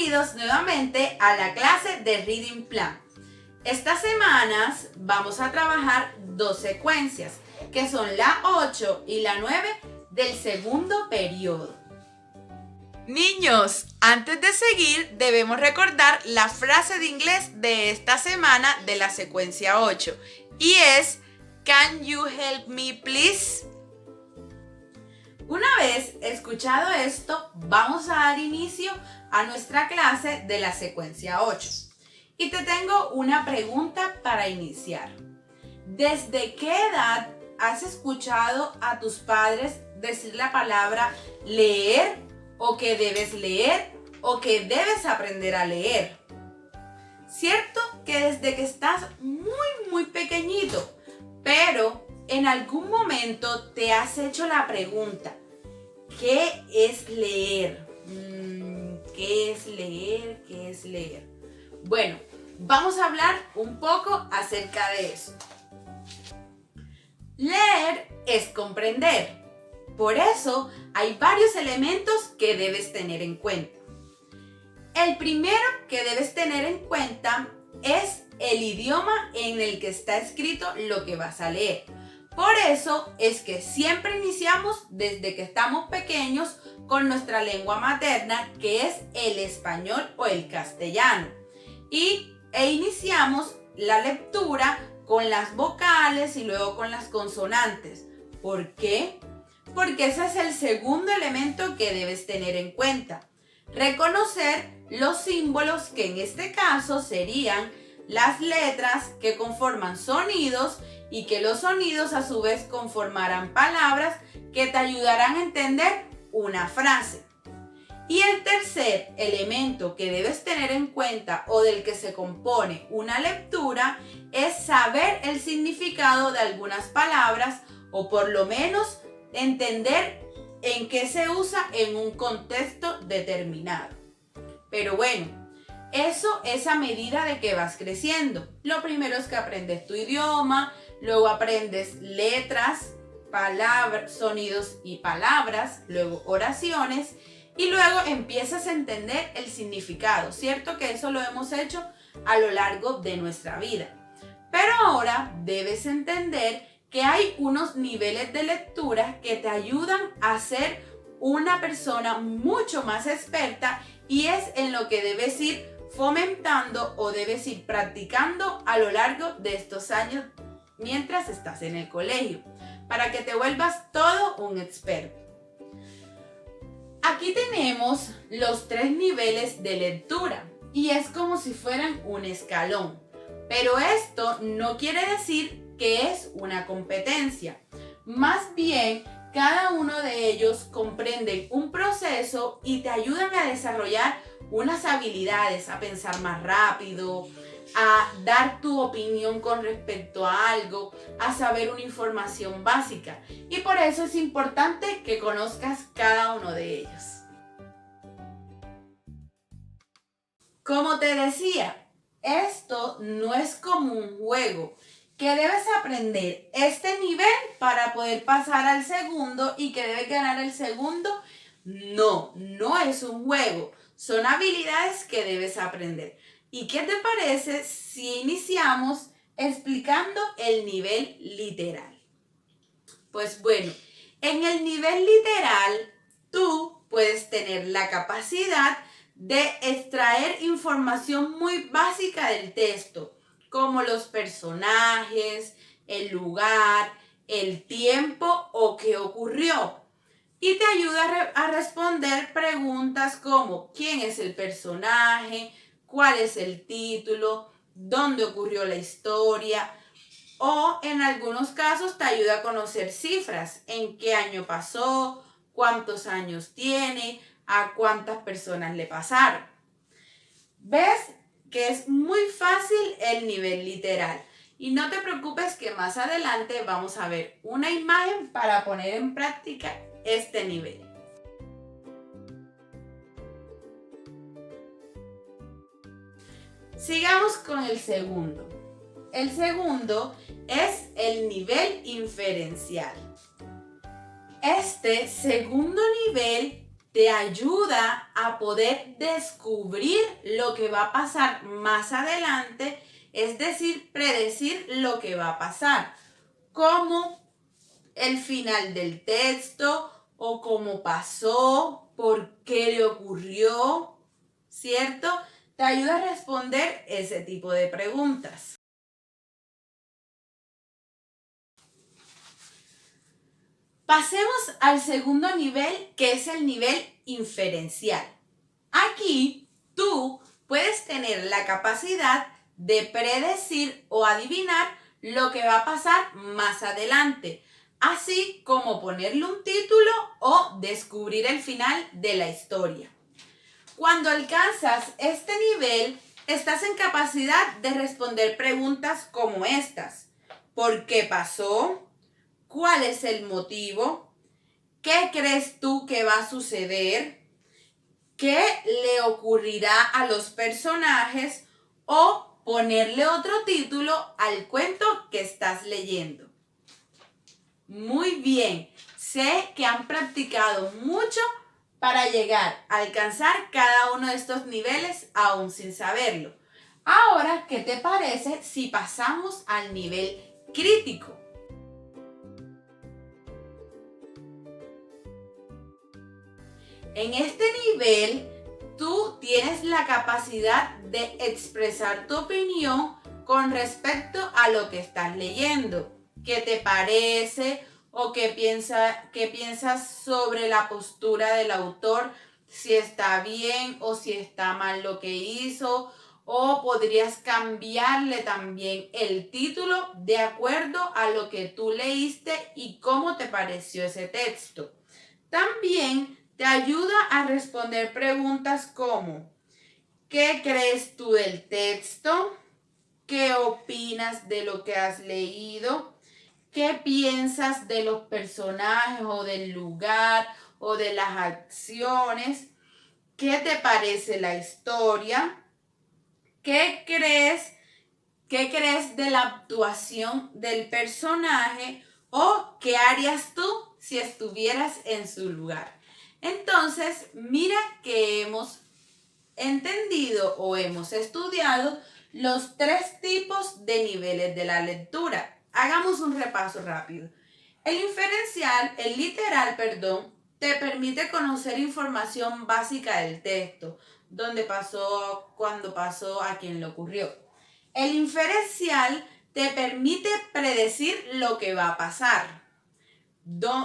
Bienvenidos nuevamente a la clase de Reading Plan. Estas semanas vamos a trabajar dos secuencias, que son la 8 y la 9 del segundo periodo. Niños, antes de seguir debemos recordar la frase de inglés de esta semana de la secuencia 8 y es "Can you help me please?". Una vez escuchado esto, vamos a dar inicio a nuestra clase de la secuencia 8. Y te tengo una pregunta para iniciar. ¿Desde qué edad has escuchado a tus padres decir la palabra leer o que debes leer o que debes aprender a leer? Cierto que desde que estás muy pequeñito, pero en algún momento te has hecho la pregunta, ¿qué es leer? ¿Qué es leer? ¿Qué es leer? Bueno, vamos a hablar un poco acerca de eso. Leer es comprender. Por eso hay varios elementos que debes tener en cuenta. El primero que debes tener en cuenta es el idioma en el que está escrito lo que vas a leer. Por eso es que siempre iniciamos desde que estamos pequeños con nuestra lengua materna, que es el español o el castellano. E iniciamos la lectura con las vocales y luego con las consonantes. ¿Por qué? Porque ese es el segundo elemento que debes tener en cuenta. Reconocer los símbolos, que en este caso serían las letras que conforman sonidos y que los sonidos a su vez conformarán palabras que te ayudarán a entender una frase. Y el tercer elemento que debes tener en cuenta o del que se compone una lectura es saber el significado de algunas palabras o por lo menos entender en qué se usa en un contexto determinado. Pero bueno, eso es a medida de que vas creciendo. Lo primero es que aprendes tu idioma, luego aprendes letras, palabras, sonidos y palabras, luego oraciones y luego empiezas a entender el significado. Cierto que eso lo hemos hecho a lo largo de nuestra vida. Pero ahora debes entender que hay unos niveles de lectura que te ayudan a ser una persona mucho más experta y es en lo que debes ir fomentando o debes ir practicando a lo largo de estos años mientras estás en el colegio, para que te vuelvas todo un experto. Aquí tenemos los 3 niveles de lectura y es como si fueran un escalón, pero esto no quiere decir que es una competencia. Más bien, cada uno de ellos comprenden un proceso y te ayudan a desarrollar unas habilidades, a pensar más rápido, a dar tu opinión con respecto a algo, a saber una información básica. Y por eso es importante que conozcas cada uno de ellos. Como te decía, esto no es como un juego, que debes aprender este nivel para poder pasar al segundo y que debes ganar el segundo. No es un juego, son habilidades que debes aprender. ¿Y qué te parece si iniciamos explicando el nivel literal? Pues bueno, en el nivel literal tú puedes tener la capacidad de extraer información muy básica del texto, como los personajes, el lugar, el tiempo o qué ocurrió. Y te ayuda a responder preguntas como ¿quién es el personaje? ¿Cuál es el título? ¿Dónde ocurrió la historia? O en algunos casos te ayuda a conocer cifras, en qué año pasó, cuántos años tiene, a cuántas personas le pasaron. ¿Ves? Que es muy fácil el nivel literal. Y no te preocupes que más adelante vamos a ver una imagen para poner en práctica este nivel. Sigamos con el segundo. El segundo es el nivel inferencial. Este segundo nivel te ayuda a poder descubrir lo que va a pasar más adelante, es decir, predecir lo que va a pasar, como el final del texto o cómo pasó, por qué le ocurrió, ¿cierto? Te ayuda a responder ese tipo de preguntas. Pasemos al segundo nivel, que es el nivel inferencial. Aquí tú puedes tener la capacidad de predecir o adivinar lo que va a pasar más adelante, así como ponerle un título o descubrir el final de la historia. Cuando alcanzas este nivel, estás en capacidad de responder preguntas como estas. ¿Por qué pasó? ¿Cuál es el motivo? ¿Qué crees tú que va a suceder? ¿Qué le ocurrirá a los personajes? O ponerle otro título al cuento que estás leyendo. Muy bien, sé que han practicado mucho para llegar a alcanzar cada uno de estos niveles aún sin saberlo. Ahora, ¿qué te parece si pasamos al nivel crítico? En este nivel, tú tienes la capacidad de expresar tu opinión con respecto a lo que estás leyendo. ¿Qué te parece o qué piensas sobre la postura del autor? Si está bien o si está mal lo que hizo. O podrías cambiarle también el título de acuerdo a lo que tú leíste y cómo te pareció ese texto. También te ayuda a responder preguntas como: ¿qué crees tú del texto? ¿Qué opinas de lo que has leído? ¿Qué piensas de los personajes o del lugar o de las acciones? ¿Qué te parece la historia? ¿Qué crees de la actuación del personaje? ¿O qué harías tú si estuvieras en su lugar? Entonces, mira que hemos entendido o hemos estudiado los 3 tipos de niveles de la lectura. Hagamos un repaso rápido. El literal, te permite conocer información básica del texto, dónde pasó, cuándo pasó, a quién le ocurrió. El inferencial te permite predecir lo que va a pasar,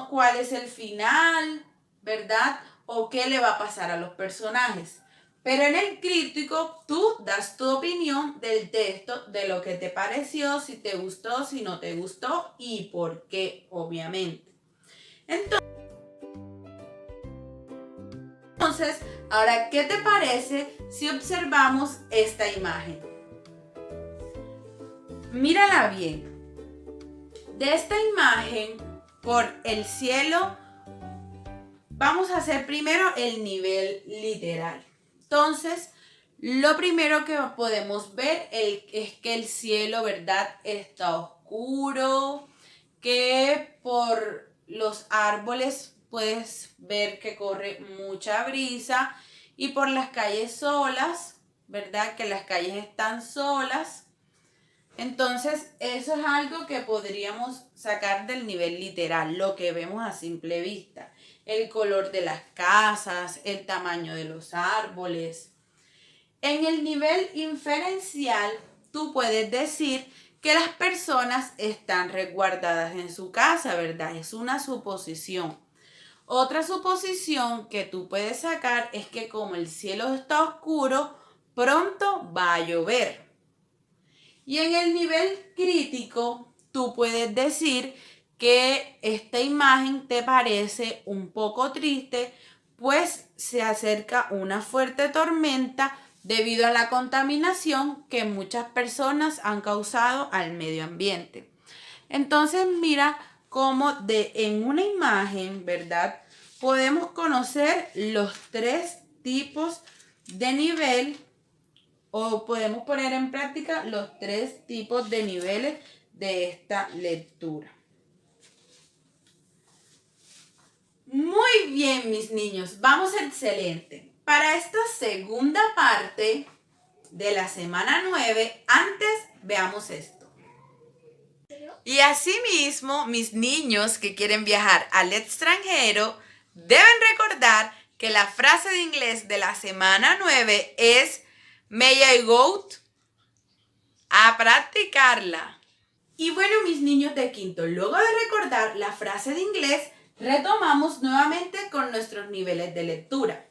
cuál es el final, ¿verdad? O qué le va a pasar a los personajes. Pero en el crítico tú das tu opinión del texto, de lo que te pareció, si te gustó, si no te gustó y por qué, obviamente. Entonces, ahora, ¿qué te parece si observamos esta imagen? Mírala bien. De esta imagen, por el cielo, vamos a hacer primero el nivel literal. Entonces, lo primero que podemos ver es que el cielo, ¿verdad?, está oscuro, que por los árboles puedes ver que corre mucha brisa y por las calles solas, ¿verdad?, que las calles están solas. Entonces, eso es algo que podríamos sacar del nivel literal, lo que vemos a simple vista. El color de las casas, el tamaño de los árboles. En el nivel inferencial, tú puedes decir que las personas están resguardadas en su casa, ¿verdad? Es una suposición. Otra suposición que tú puedes sacar es que como el cielo está oscuro, pronto va a llover. Y en el nivel crítico, tú puedes decir que esta imagen te parece un poco triste, pues se acerca una fuerte tormenta debido a la contaminación que muchas personas han causado al medio ambiente. Entonces, mira cómo en una imagen, ¿verdad?, podemos conocer los 3 tipos de nivel, o podemos poner en práctica los 3 tipos de niveles de esta lectura. Muy bien, mis niños, vamos excelente. Para esta segunda parte de la semana 9, antes veamos esto. Y asimismo, mis niños que quieren viajar al extranjero deben recordar que la frase de inglés de la semana 9 es May I go? A practicarla. Y bueno, mis niños de quinto, luego de recordar la frase de inglés, retomamos nuevamente con nuestros niveles de lectura.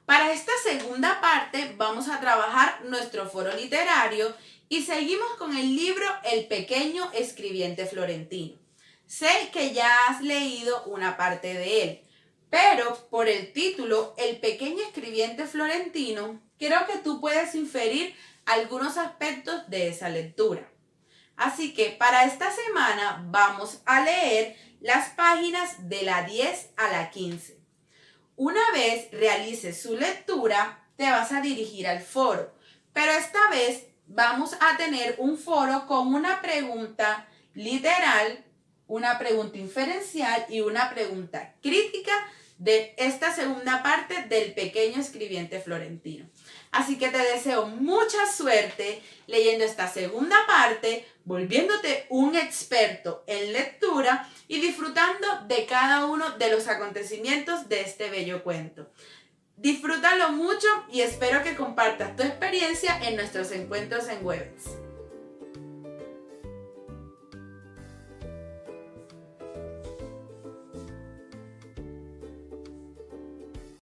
Para esta segunda parte vamos a trabajar nuestro foro literario y seguimos con el libro El pequeño escribiente florentino. Sé que ya has leído una parte de él, pero por el título El pequeño escribiente florentino, creo que tú puedes inferir algunos aspectos de esa lectura. Así que para esta semana vamos a leer las páginas de la 10 a la 15. Una vez realices su lectura, te vas a dirigir al foro, pero esta vez vamos a tener un foro con una pregunta literal, una pregunta inferencial y una pregunta crítica de esta segunda parte del pequeño escribiente florentino. Así que te deseo mucha suerte leyendo esta segunda parte, volviéndote un experto en lectura y disfrutando de cada uno de los acontecimientos de este bello cuento. Disfrútalo mucho y espero que compartas tu experiencia en nuestros encuentros en Webex.